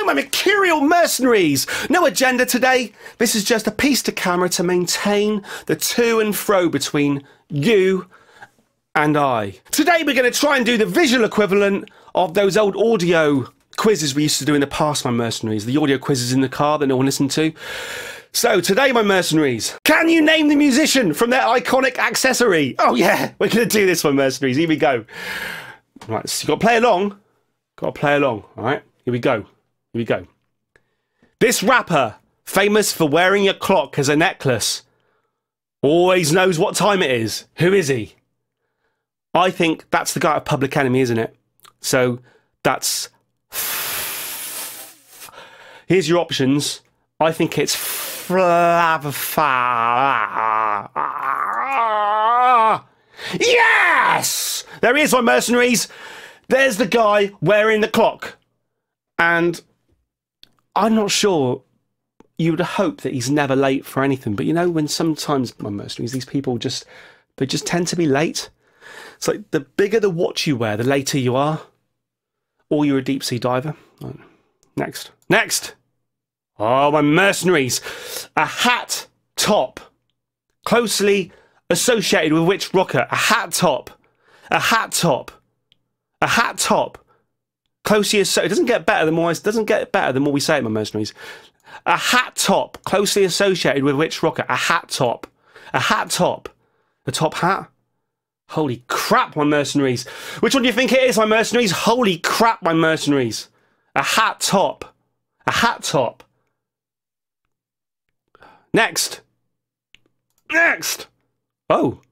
my Mercurial mercenaries! No agenda today. This is just a piece to camera to maintain the to and fro between you and I. Today we're going to try and do the visual equivalent of those old audio quizzes we used to do in the past, my mercenaries. The audio quizzes in the car that no one listened to. So today, my mercenaries, can you name the musician from their iconic accessory? Oh yeah, we're going to do this, my mercenaries. Here we go. Right, so you've got to play along. Got to play along, all right? Here we go. Here we go. This rapper, famous for wearing a clock as a necklace, always knows what time it is. Who is he? I think that's the guy at Public Enemy, isn't it? So that's... Here's your options. I think it's Yes! There he is, my mercenaries. There's the guy wearing the clock. And I'm not sure, you would hope that he's never late for anything. But you know, when sometimes, my mercenaries, these people they just tend to be late. It's like the bigger the watch you wear, the later you are. Or you're a deep sea diver. Right. Next. Next! Oh, my mercenaries. A hat top. Closely associated with which rocker? A hat top. A hat top. A hat top. Closely associated. It doesn't get better the more we say it, my mercenaries. A hat top. Closely associated with which rocker? A hat top. A hat top. A top hat? Holy crap, my mercenaries. Which one do you think it is, my mercenaries? Holy crap, my mercenaries. A hat top. A hat top. Next. Next. Oh,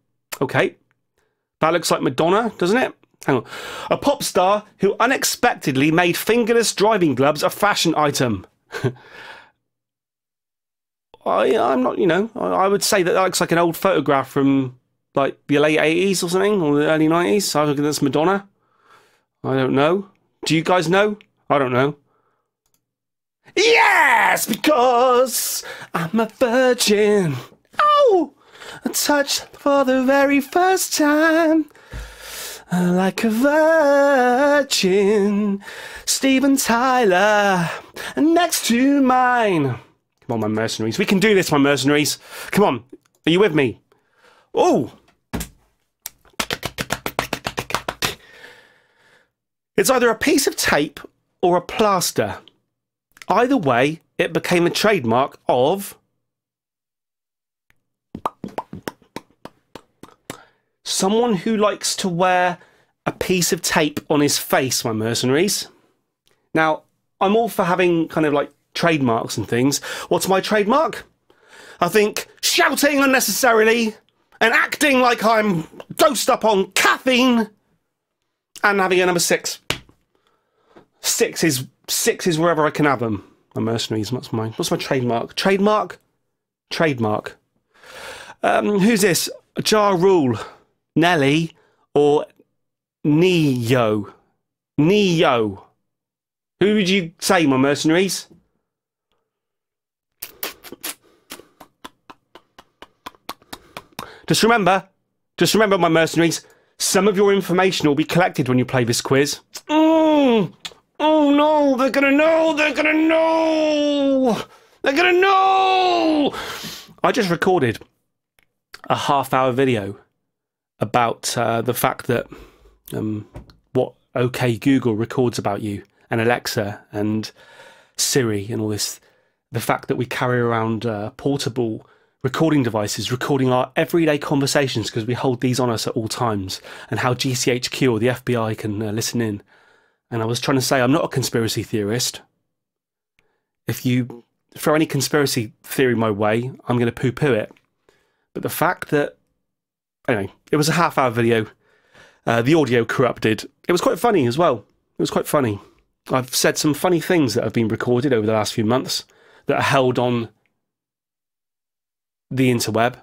okay. That looks like Madonna, doesn't it? Hang on. A pop star who unexpectedly made fingerless driving gloves a fashion item. I'm not, you know, I would say that looks like an old photograph from like the late 80s or something, or the early 90s. So I think that's Madonna. I don't know. Do you guys know? I don't know. Yes, because I'm a virgin. Oh, a touch for the very first time. Like a virgin. Steven Tyler next to mine. Come on, my mercenaries. We can do this, my mercenaries. Come on. Are you with me? Oh. It's either a piece of tape or a plaster. Either way, it became a trademark of someone who likes to wear a piece of tape on his face, my mercenaries. Now, I'm all for having kind of like trademarks and things. What's my trademark? I think shouting unnecessarily and acting like I'm dosed up on caffeine and having a number 6. 6 is wherever I can have them. My mercenaries. What's my trademark? Trademark. Who's this? Ja Rule, Nelly, or Neo? Neo. Who would you say, my mercenaries? Just remember, my mercenaries. Some of your information will be collected when you play this quiz. Oh no, they're gonna know! They're gonna know! They're gonna know! I just recorded a half-hour video about the fact that what OK Google records about you, and Alexa and Siri and all this. The fact that we carry around portable recording devices recording our everyday conversations because we hold these on us at all times, and how GCHQ or the FBI can listen in. And I was trying to say, I'm not a conspiracy theorist. If you throw any conspiracy theory my way, I'm going to poo-poo it. But the fact that... Anyway, it was a half-hour video. The audio corrupted. It was quite funny as well. It was quite funny. I've said some funny things that have been recorded over the last few months that are held on the interweb.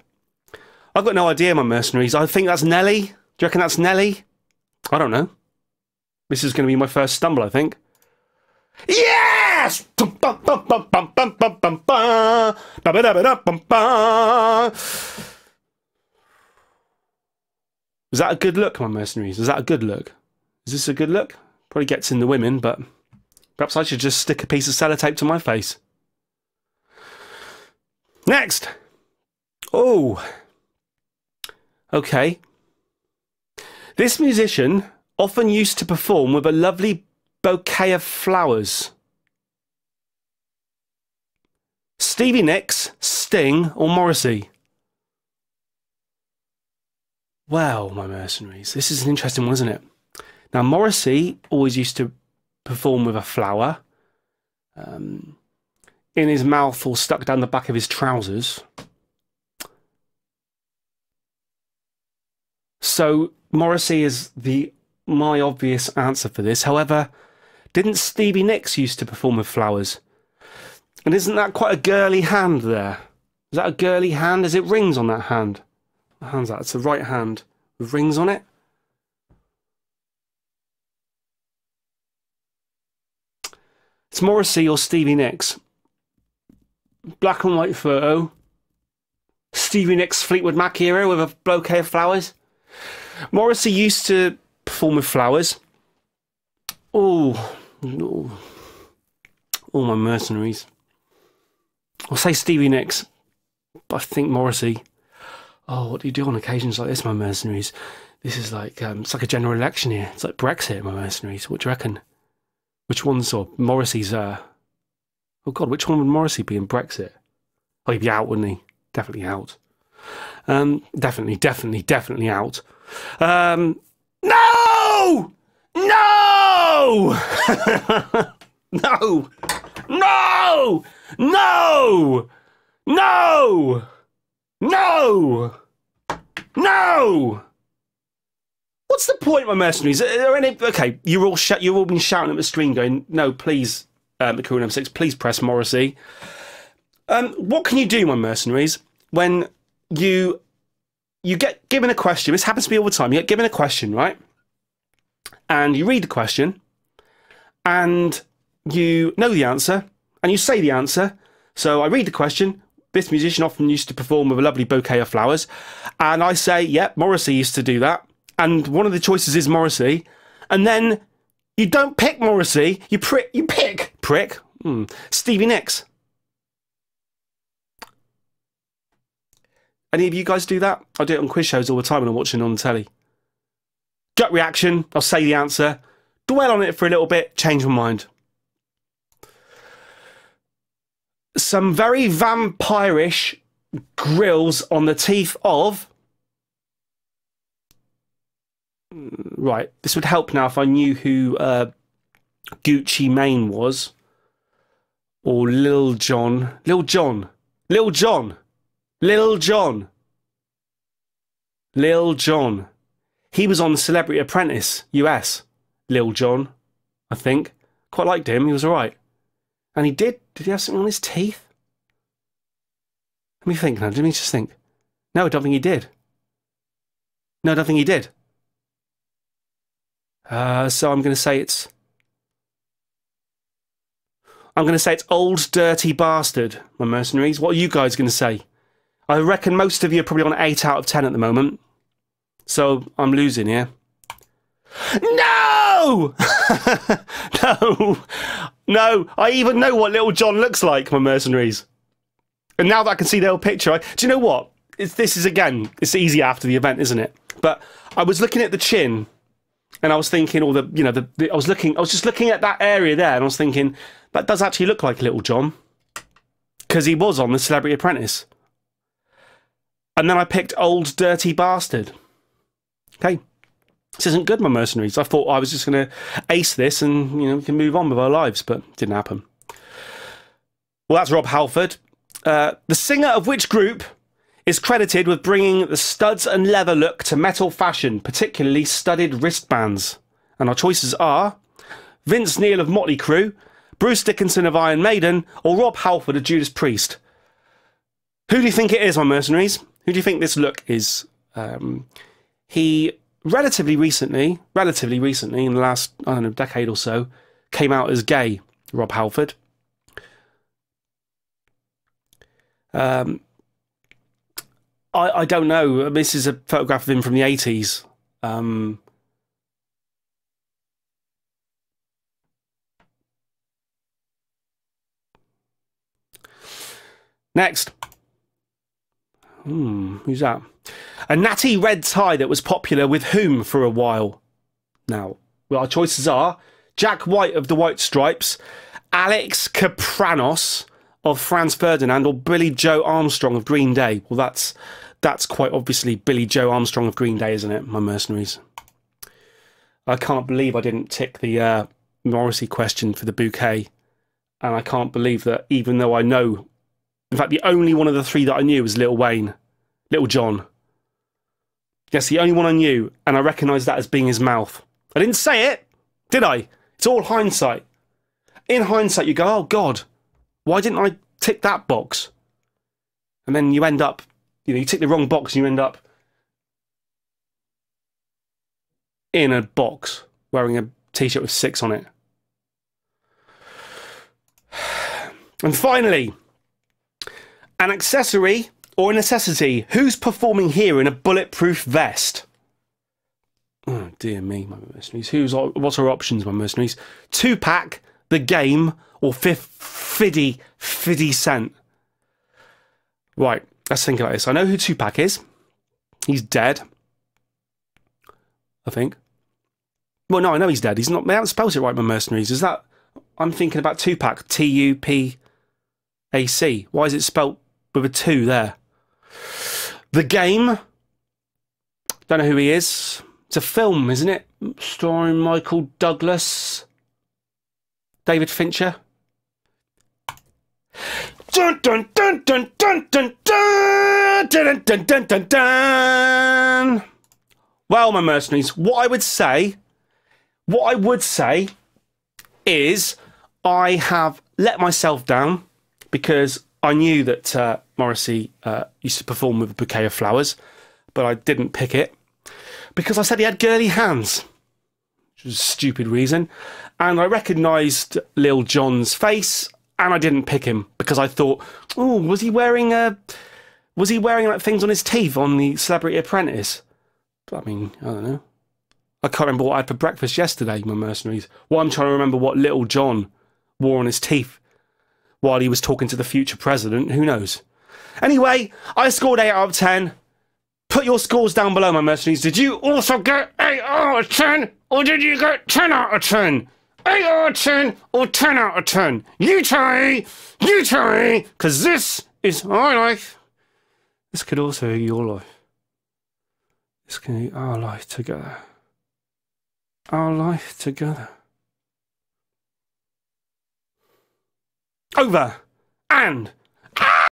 I've got no idea, my mercenaries. I think that's Nelly. Do you reckon that's Nelly? I don't know. This is going to be my first stumble, I think. Yes! Is that a good look, my mercenaries? Is that a good look? Is this a good look? Probably gets in the women, but Perhaps I should just stick a piece of sellotape to my face. Next. Oh. Okay. This musician often used to perform with a lovely bouquet of flowers. Stevie Nicks, Sting, or Morrissey? Well, my mercenaries, this is an interesting one, isn't it? Now, Morrissey always used to perform with a flower in his mouth or stuck down the back of his trousers. So Morrissey is my obvious answer for this. However, didn't Stevie Nicks used to perform with flowers? And isn't that quite a girly hand there? Is that a girly hand? Is it rings on that hand? What hand's that? It's the right hand with rings on it. It's Morrissey or Stevie Nicks. Black and white photo. Stevie Nicks Fleetwood Mac era with a bouquet of flowers. Morrissey used to perform with flowers. Oh, all my mercenaries. I'll say Stevie Nicks, but I think Morrissey. Oh, what do you do on occasions like this, my mercenaries? This is like, it's like a general election here. It's like Brexit, my mercenaries. What do you reckon? Which one's Morrissey's, oh God, which one would Morrissey be in Brexit? Oh, he'd be out, wouldn't he? Definitely out. Definitely out. No! No! No! No! No! No! No! No! What's the point, my mercenaries? Are there any... Okay, you've all been shouting at the screen going, no, please, Mercurial M6, please press Morrissey. What can you do, my mercenaries, when you get given a question? This happens to me all the time. You get given a question, right? And you read the question, and you know the answer, and you say the answer. So I read the question. This musician often used to perform with a lovely bouquet of flowers. And I say, yep, Morrissey used to do that. And one of the choices is Morrissey. And then you don't pick Morrissey. You pick Stevie Nicks. Any of you guys do that? I do it on quiz shows all the time when I'm watching on the telly. Gut reaction, I'll say the answer. Dwell on it for a little bit, change my mind. Some very vampirish grills on the teeth of... Right, this would help now if I knew who Gucci Mane was. Or Lil Jon. Lil Jon. Lil Jon. Lil Jon. Lil Jon. He was on The Celebrity Apprentice, US. Lil Jon, I think. Quite liked him, he was alright. And he did he have something on his teeth? Let me think now, let me just think. No, I don't think he did. No, I don't think he did. So I'm going to say it's... Old Dirty Bastard, my mercenaries. What are you guys going to say? I reckon most of you are probably on 8 out of 10 at the moment. So I'm losing here. No! No! No! I even know what Little John looks like, my mercenaries. And now that I can see the old picture, do you know what? This is, again, it's easy after the event, isn't it? But I was looking at the chin, and I was thinking, I was just looking at that area there, and I was thinking, that does actually look like Little John. Because he was on The Celebrity Apprentice. And then I picked Old Dirty Bastard. Okay. This isn't good, my mercenaries. I thought I was just going to ace this and, we can move on with our lives, but it didn't happen. Well, that's Rob Halford. The singer of which group is credited with bringing the studs and leather look to metal fashion, particularly studded wristbands? And our choices are Vince Neil of Motley Crue, Bruce Dickinson of Iron Maiden, or Rob Halford of Judas Priest. Who do you think it is, my mercenaries? Who do you think this look is? He relatively recently, in the last, I don't know, decade or so, came out as gay, Rob Halford. I don't know. This is a photograph of him from the 80s. Next. Who's that? A natty red tie that was popular with whom for a while? Now, well, our choices are Jack White of the White Stripes, Alex Kapranos of Franz Ferdinand, or Billy Joe Armstrong of Green Day. Well, that's quite obviously Billy Joe Armstrong of Green Day, isn't it, my mercenaries? I can't believe I didn't tick the Morrissey question for the bouquet. And I can't believe that, even though I know... In fact, the only one of the three that I knew was Little Wayne. Little John. Yes, the only one I knew, and I recognised that as being his mouth. I didn't say it, did I? It's all hindsight. In hindsight, you go, oh, God, why didn't I tick that box? And then you end up, you tick the wrong box and you end up in a box wearing a t-shirt with 6 on it. And finally, an accessory or a necessity. Who's performing here in a bulletproof vest? Oh, dear me, my mercenaries. What's our options, my mercenaries? 2-Pac, The Game, or 50 Cent? Right, let's think about this. I know who 2-Pac is. He's dead. I think. Well, no, I know he's dead. He's not... They haven't spelled it right, my mercenaries. Is that... I'm thinking about 2-Pac. Tupac. Why is it spelt with a 2 there? The Game. Don't know who he is. It's a film, isn't it? Starring Michael Douglas. David Fincher. Dun dun dun dun dun dun dun dun dun dun dun dun. Well, my mercenaries, what I would say is I have let myself down because I knew that Morrissey used to perform with a bouquet of flowers, but I didn't pick it because I said he had girly hands, which was a stupid reason, and I recognised Lil Jon's face, and I didn't pick him because I thought, oh, was he wearing like things on his teeth on the Celebrity Apprentice? But I mean, I don't know. I can't remember what I had for breakfast yesterday, my mercenaries. Well, I'm trying to remember what Little John wore on his teeth while he was talking to the future president. Who knows? Anyway, I scored 8 out of 10. Put your scores down below, my mercenaries. Did you also get 8 out of 10? Or did you get 10 out of 10? 8 out of 10 or 10 out of 10? You tell me, because this is my life. This could also be your life. This can be our life together. Our life together. Over and